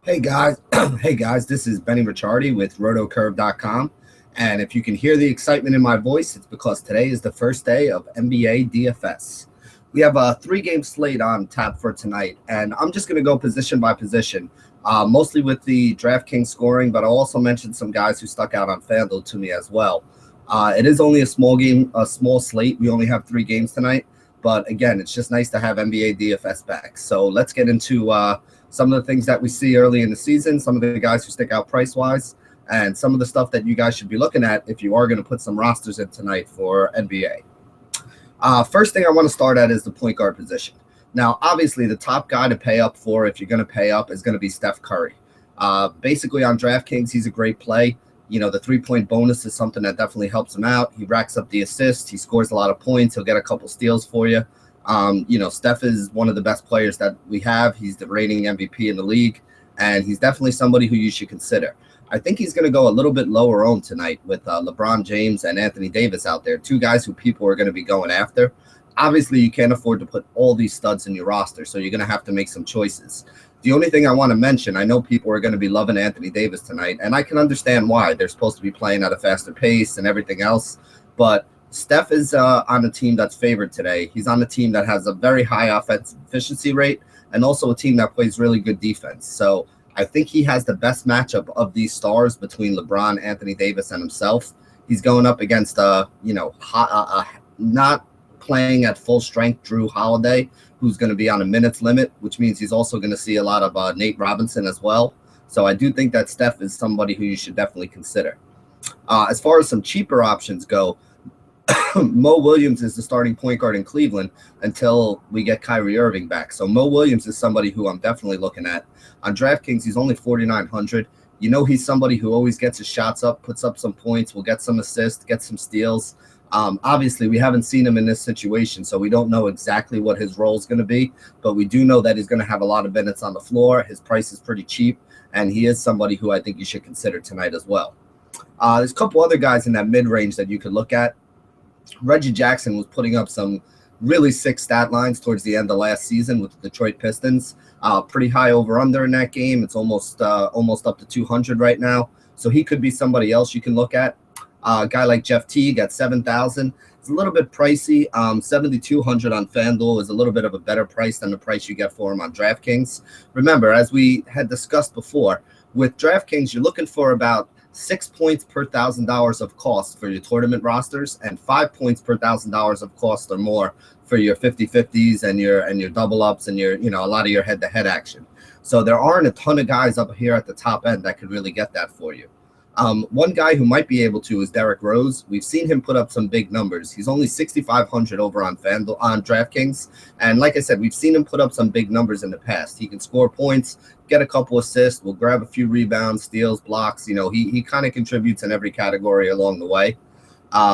Hey guys, hey guys, this is Benny Ricciardi with rotocurve.com. And if you can hear the excitement in my voice, it's because today is the first day of NBA DFS. We have a 3 game slate on tap for tonight, and I'm just going to go position by position, mostly with the DraftKings scoring, but I'll also mention some guys who stuck out on FanDuel to me as well. It is only a small slate. We only have 3 games tonight, but again, it's just nice to have NBA DFS back. So let's get into some of the things that we see early in the season, some of the guys who stick out price-wise, and some of the stuff that you guys should be looking at if you are going to put some rosters in tonight for NBA. First thing I want to start at is the point guard position. Now, obviously, the top guy to pay up for, if you're going to pay up, is going to be Steph Curry. Basically, on DraftKings, he's a great play. You know, the 3-point bonus is something that definitely helps him out. He racks up the assists. He scores a lot of points. He'll get a couple steals for you. Steph is one of the best players that we have. He's the reigning MVP in the league, and he's definitely somebody who you should consider. I think he's going to go a little bit lower owned tonight with LeBron James and Anthony Davis out there, 2 guys who people are going to be going after. Obviously, you can't afford to put all these studs in your roster, so you're going to have to make some choices. The only thing I want to mention, I know people are going to be loving Anthony Davis tonight, and I can understand why. They're supposed to be playing at a faster pace and everything else, but Steph is on a team that's favored today. He's on a team that has a very high offensive efficiency rate and also a team that plays really good defense. So I think he has the best matchup of these stars between LeBron, Anthony Davis, and himself. He's going up against not playing at full strength Drew Holiday, who's going to be on a minutes limit, which means he's also going to see a lot of Nate Robinson as well. So I do think that Steph is somebody who you should definitely consider. As far as some cheaper options go, Mo Williams is the starting point guard in Cleveland until we get Kyrie Irving back. So Mo Williams is somebody who I'm definitely looking at. On DraftKings, he's only 4,900. You know, he's somebody who always gets his shots up, puts up some points, will get some assists, get some steals. Obviously, we haven't seen him in this situation, so we don't know exactly what his role is going to be, but we do know that he's going to have a lot of minutes on the floor. His price is pretty cheap, and he is somebody who I think you should consider tonight as well. There's a couple other guys in that mid-range that you could look at. Reggie Jackson was putting up some really sick stat lines towards the end of last season with the Detroit Pistons. Pretty high over-under in that game. It's almost up to 200 right now. So he could be somebody else you can look at. A guy like Jeff Teague at 7,000. It's a little bit pricey. 7,200 on FanDuel is a little bit of a better price than the price you get for him on DraftKings. Remember, as we had discussed before, with DraftKings, you're looking for about 6 points per $1,000 of cost for your tournament rosters and 5 points per $1,000 of cost or more for your 50-50s and your double ups and your, a lot of your head-to-head action. So there aren't a ton of guys up here at the top end that could really get that for you. One guy who might be able to is Derrick Rose. We've seen him put up some big numbers. He's only 6,500 over on FanDuel, on DraftKings. And like I said, we've seen him put up some big numbers in the past. He can score points, get a couple assists, will grab a few rebounds, steals, blocks. He kind of contributes in every category along the way.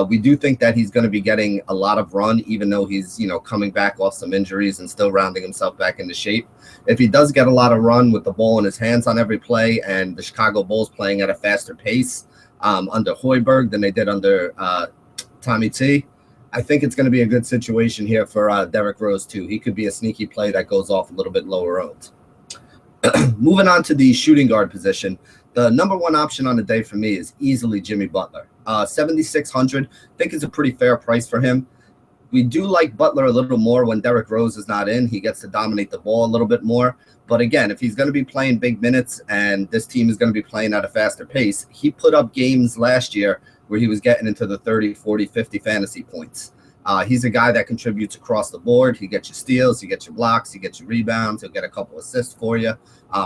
We do think that he's going to be getting a lot of run, even though he's, coming back off some injuries and still rounding himself back into shape. If he does get a lot of run with the ball in his hands on every play and the Chicago Bulls playing at a faster pace under Hoiberg than they did under Tommy T, I think it's going to be a good situation here for Derrick Rose, too. He could be a sneaky play that goes off a little bit lower owned. Moving on to the shooting guard position, the number one option on the day for me is easily Jimmy Butler. 7,600, I think is a pretty fair price for him. We do like Butler a little more when Derrick Rose is not in. He gets to dominate the ball a little bit more. But again, if he's going to be playing big minutes and this team is going to be playing at a faster pace, he put up games last year where he was getting into the 30, 40, 50 fantasy points. He's a guy that contributes across the board. He gets you steals, he gets you blocks, he gets you rebounds, he'll get a couple assists for you.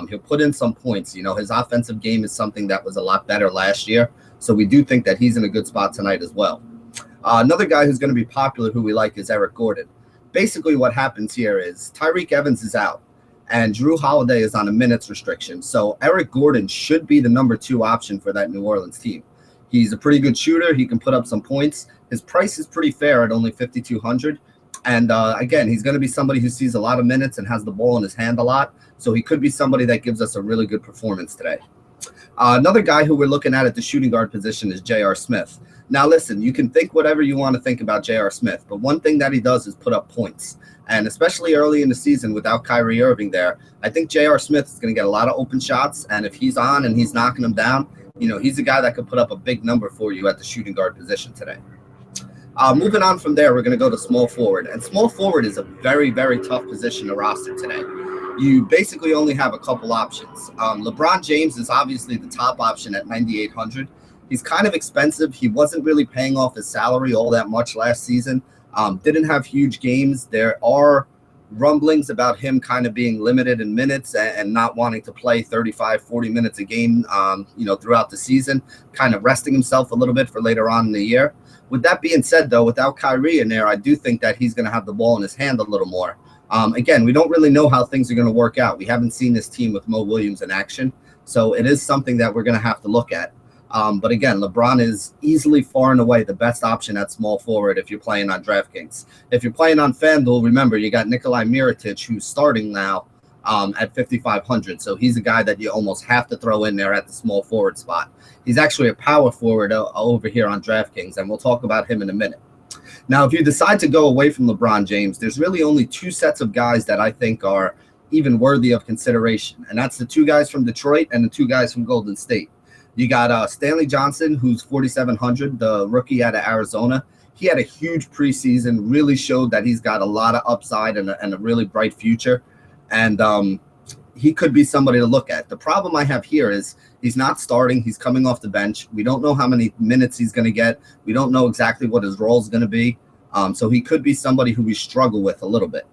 He'll put in some points. His offensive game is something that was a lot better last year. So we do think that he's in a good spot tonight as well. Another guy who's going to be popular who we like is Eric Gordon. Basically what happens here is Tyreke Evans is out and Drew Holiday is on a minutes restriction. So Eric Gordon should be the number 2 option for that New Orleans team. He's a pretty good shooter. He can put up some points. His price is pretty fair at only 5,200. And again, he's going to be somebody who sees a lot of minutes and has the ball in his hand a lot. So he could be somebody that gives us a really good performance today. Another guy who we're looking at the shooting guard position is J.R. Smith. Now, listen, you can think whatever you want to think about J.R. Smith, but one thing that he does is put up points. And especially early in the season without Kyrie Irving there, I think J.R. Smith is going to get a lot of open shots. And if he's on and he's knocking them down, he's a guy that could put up a big number for you at the shooting guard position today. Moving on from there, we're going to go to small forward. And small forward is a very, very tough position to roster today. You basically only have a couple options. LeBron James is obviously the top option at $9,800. He's kind of expensive. He wasn't really paying off his salary all that much last season. Didn't have huge games. There are rumblings about him kind of being limited in minutes and not wanting to play 35, 40 minutes a game, throughout the season, kind of resting himself a little bit for later on in the year. With that being said, though, without Kyrie in there, I do think that he's going to have the ball in his hand a little more. Again, we don't really know how things are going to work out. We haven't seen this team with Mo Williams in action, so it is something that we're going to have to look at. But again, LeBron is easily far and away the best option at small forward if you're playing on DraftKings. If you're playing on FanDuel, remember, you got Nikolai Mirotic, who's starting now at 5,500. So he's a guy that you almost have to throw in there at the small forward spot. He's actually a power forward over here on DraftKings, and we'll talk about him in a minute. Now, if you decide to go away from LeBron James, there's really only two sets of guys that I think are even worthy of consideration, and that's the two guys from Detroit and the two guys from Golden State. You got Stanley Johnson, who's 4,700, the rookie out of Arizona. He had a huge preseason, really showed that he's got a lot of upside and a really bright future, and he could be somebody to look at. The problem I have here is he's not starting. He's coming off the bench. We don't know how many minutes he's going to get. We don't know exactly what his role is going to be, so he could be somebody who we struggle with a little bit.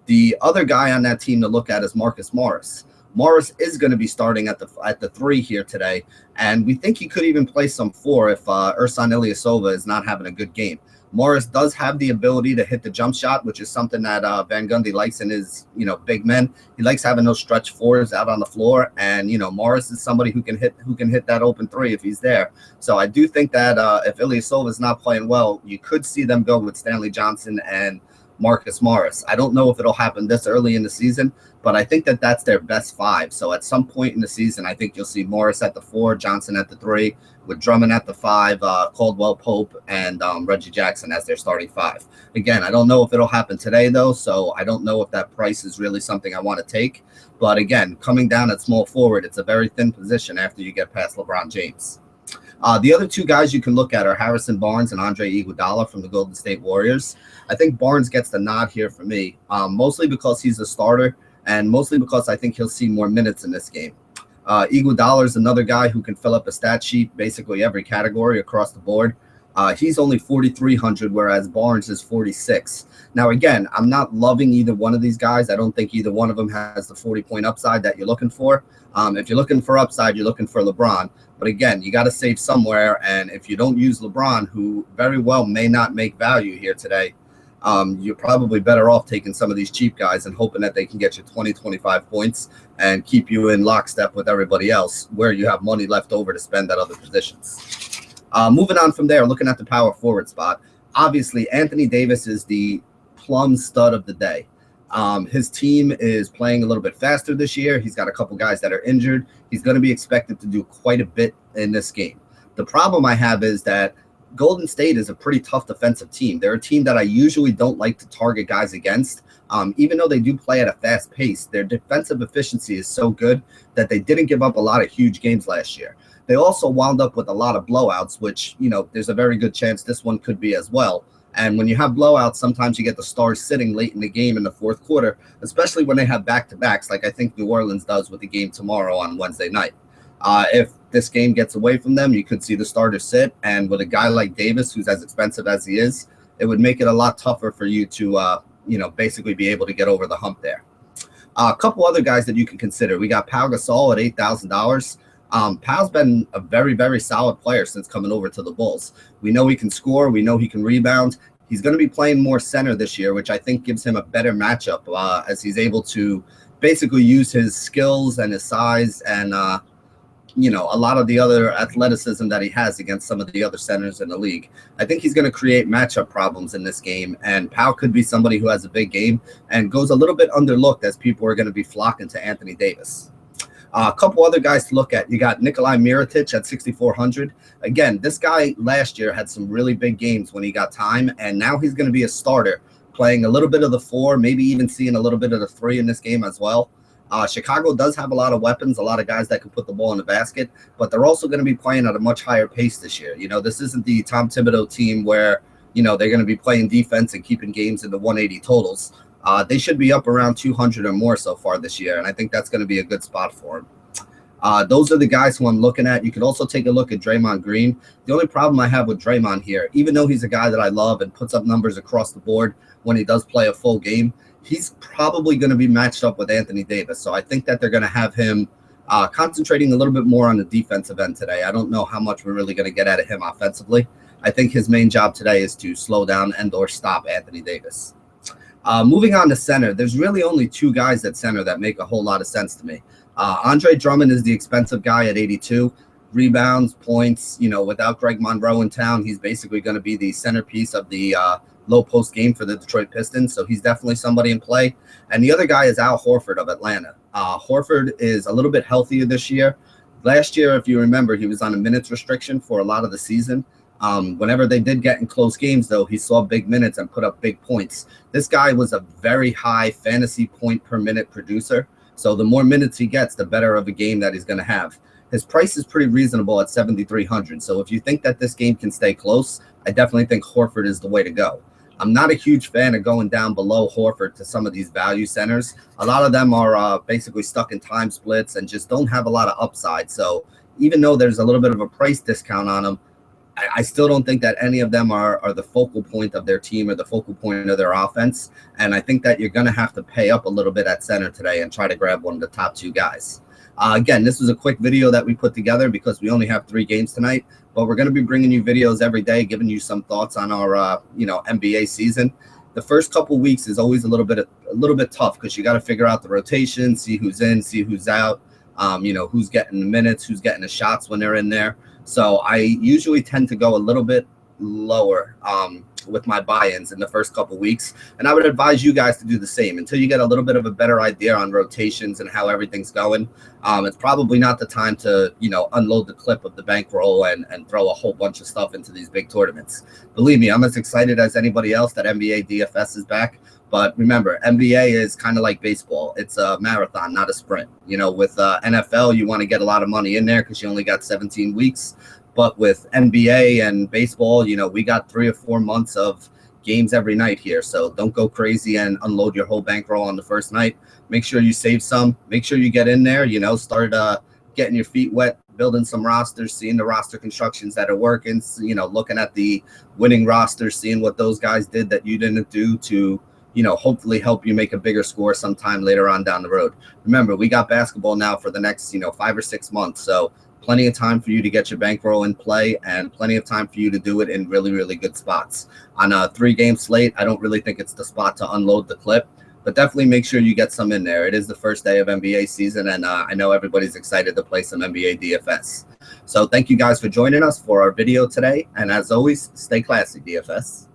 The other guy on that team to look at is Marcus Morris. Morris is going to be starting at the 3 here today, and we think he could even play some 4 if Ersan Ilyasova is not having a good game. Morris does have the ability to hit the jump shot, which is something that Van Gundy likes in his big men. He likes having those stretch 4s out on the floor, and Morris is somebody who can hit that open 3 if he's there. So I do think that if Ilyasova is not playing well, you could see them go with Stanley Johnson and Marcus Morris. I don't know if it'll happen this early in the season, but I think that that's their best 5. So at some point in the season, I think you'll see Morris at the 4, Johnson at the 3, with Drummond at the 5, Caldwell Pope, and Reggie Jackson as their starting 5. Again, I don't know if it'll happen today, though, so I don't know if that price is really something I want to take. But again, coming down at small forward, it's a very thin position after you get past LeBron James. The other two guys you can look at are Harrison Barnes and Andre Iguodala from the Golden State Warriors. I think Barnes gets the nod here for me, mostly because he's a starter and mostly because I think he'll see more minutes in this game. Iguodala is another guy who can fill up a stat sheet, basically every category across the board. He's only 4,300, whereas Barnes is 46. Now, again, I'm not loving either one of these guys. I don't think either one of them has the 40-point upside that you're looking for. If you're looking for upside, you're looking for LeBron. But again, you got to save somewhere. And if you don't use LeBron, who very well may not make value here today, you're probably better off taking some of these cheap guys and hoping that they can get you 20, 25 points and keep you in lockstep with everybody else where you have money left over to spend at other positions. Moving on from there, looking at the power forward spot, obviously Anthony Davis is the plum stud of the day. His team is playing a little bit faster this year. He's got a couple guys that are injured. He's going to be expected to do quite a bit in this game. The problem I have is that Golden State is a pretty tough defensive team. They're a team that I usually don't like to target guys against. Even though they do play at a fast pace, their defensive efficiency is so good that they didn't give up a lot of huge games last year. They also wound up with a lot of blowouts, which, there's a very good chance this one could be as well. And when you have blowouts, sometimes you get the stars sitting late in the game in the fourth quarter, especially when they have back-to-backs, like I think New Orleans does with the game tomorrow on Wednesday night. If this game gets away from them, you could see the starters sit. And with a guy like Davis, who's as expensive as he is, it would make it a lot tougher for you to, basically be able to get over the hump there. A couple other guys that you can consider. We got Pau Gasol at $8,000. Pau's been a very, very solid player since coming over to the Bulls. We know he can score. We know he can rebound. He's going to be playing more center this year, which I think gives him a better matchup as he's able to basically use his skills and his size and, a lot of the other athleticism that he has against some of the other centers in the league. I think he's going to create matchup problems in this game, and Pau could be somebody who has a big game and goes a little bit underlooked as people are going to be flocking to Anthony Davis. A couple other guys to look at. You got Nikolai Mirotic at 6,400. Again, this guy last year had some really big games when he got time, and now he's going to be a starter, playing a little bit of the 4, maybe even seeing a little bit of the 3 in this game as well. Chicago does have a lot of weapons, a lot of guys that can put the ball in the basket, but they're also going to be playing at a much higher pace this year. This isn't the Tom Thibodeau team where, they're going to be playing defense and keeping games in the 180 totals. They should be up around 200 or more so far this year, and I think that's going to be a good spot for him. Those are the guys who I'm looking at. You could also take a look at Draymond Green. The only problem I have with Draymond here, even though he's a guy that I love and puts up numbers across the board when he does play a full game, he's probably going to be matched up with Anthony Davis. So I think that they're going to have him concentrating a little bit more on the defensive end today. I don't know how much we're really going to get out of him offensively. I think his main job today is to slow down and or stop Anthony Davis. Moving on to center, there's really only 2 guys at center that make a whole lot of sense to me. Andre Drummond is the expensive guy at 82. Rebounds, points, without Greg Monroe in town, he's basically going to be the centerpiece of the low post game for the Detroit Pistons. So he's definitely somebody in play. And the other guy is Al Horford of Atlanta. Horford is a little bit healthier this year. Last year, if you remember, he was on a minutes restriction for a lot of the season. Whenever they did get in close games, though, he saw big minutes and put up big points. This guy was a very high fantasy point per minute producer. So the more minutes he gets, the better of a game that he's going to have. His price is pretty reasonable at 7,300. So if you think that this game can stay close, I definitely think Horford is the way to go. I'm not a huge fan of going down below Horford to some of these value centers. A lot of them are basically stuck in time splits and just don't have a lot of upside. So even though there's a little bit of a price discount on them, I still don't think that any of them are the focal point of their team or the focal point of their offense. And I think that you're going to have to pay up a little bit at center today and try to grab one of the top 2 guys. Again, this was a quick video that we put together because we only have 3 games tonight, but we're going to be bringing you videos every day, giving you some thoughts on our, NBA season. The first couple weeks is always a little bit tough because you got to figure out the rotation, see who's in, see who's out, who's getting the minutes, who's getting the shots when they're in there. So I usually tend to go a little bit lower with my buy-ins in the first couple weeks, and I would advise you guys to do the same until you get a little bit of a better idea on rotations and how everything's going. It's probably not the time to unload the clip of the bankroll and throw a whole bunch of stuff into these big tournaments. Believe me, I'm as excited as anybody else that NBA DFS is back. But remember, NBA is kind of like baseball. It's a marathon, not a sprint. With NFL, you want to get a lot of money in there because you only got 17 weeks. But with NBA and baseball, we got 3 or 4 months of games every night here. So don't go crazy and unload your whole bankroll on the first night. Make sure you save some. Make sure you get in there, start getting your feet wet, building some rosters, seeing the roster constructions that are working, looking at the winning rosters, seeing what those guys did that you didn't do to hopefully help you make a bigger score sometime later on down the road. Remember, we got basketball now for the next, 5 or 6 months. So plenty of time for you to get your bankroll in play and plenty of time for you to do it in really, really good spots. On a 3-game slate, I don't really think it's the spot to unload the clip, but definitely make sure you get some in there. It is the first day of NBA season, and I know everybody's excited to play some NBA DFS. So thank you guys for joining us for our video today. And as always, stay classy, DFS.